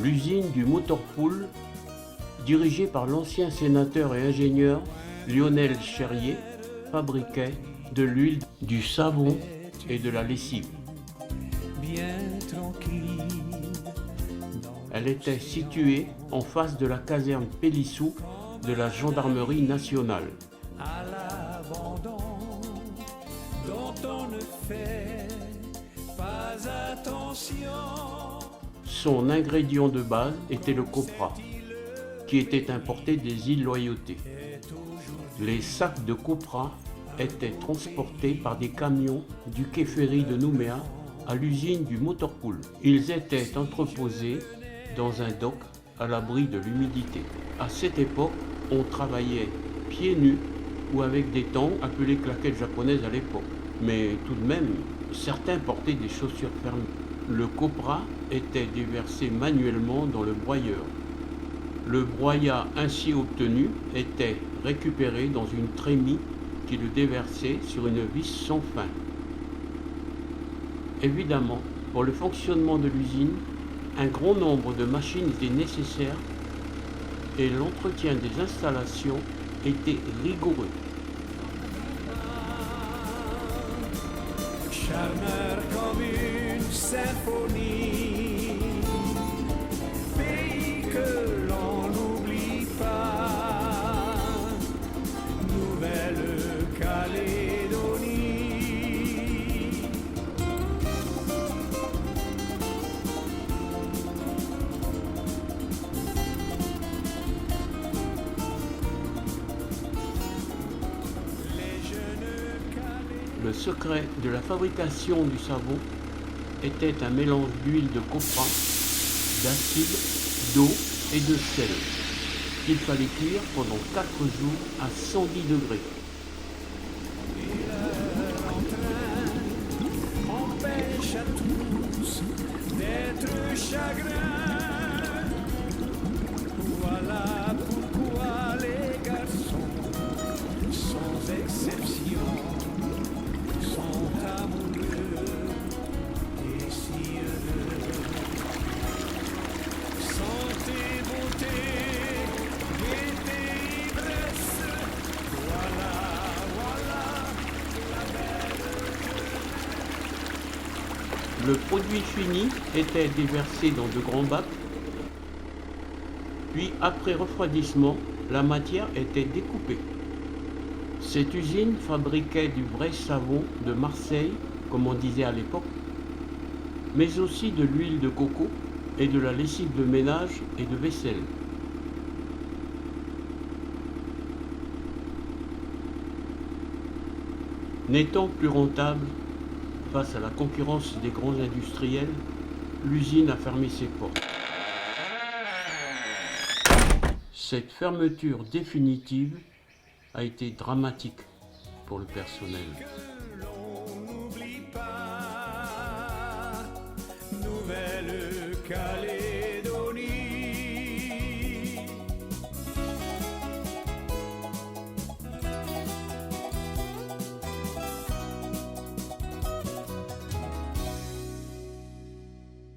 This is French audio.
L'usine du Motorpool, dirigée par l'ancien sénateur et ingénieur Lionel Cherrier, fabriquait de l'huile, du savon et de la lessive. Elle était située en face de la caserne Pélissou de la gendarmerie nationale. Son ingrédient de base était le copra, qui était importé des îles Loyauté. Les sacs de copra étaient transportés par des camions du quai ferry de Nouméa à l'usine du Motorpool. Ils étaient entreposés dans un dock à l'abri de l'humidité. À cette époque, on travaillait pieds nus ou avec des tongs, appelées claquettes japonaises à l'époque. Mais tout de même, certains portaient des chaussures fermées. Le copra était déversé manuellement dans le broyeur. Le broyat ainsi obtenu était récupéré dans une trémie qui le déversait sur une vis sans fin. Évidemment, pour le fonctionnement de l'usine, un grand nombre de machines étaient nécessaires et l'entretien des installations était rigoureux. Charmeur comme une symphonie, pays que l'on n'oublie pas, Nouvelle-Calédonie. Le secret de la fabrication du savon était un mélange d'huile de copra, d'acide, d'eau et de sel, qu'il fallait cuire pendant 4 jours à 110 degrés. Empêche à tous d'être chagrins. Voilà pourquoi les garçons, sans exception, sont amoureux et si heureux. Santé, beauté, gaieté, ivresse, voilà la belle. Le produit fini était déversé dans de grands bacs, puis après refroidissement, la matière était découpée. Cette usine fabriquait du vrai savon de Marseille, comme on disait à l'époque, mais aussi de l'huile de coco et de la lessive de ménage et de vaisselle. N'étant plus rentable face à la concurrence des grands industriels, l'usine a fermé ses portes. Cette fermeture définitive a été dramatique pour le personnel. Que l'on n'oublie pas, Nouvelle-Calédonie.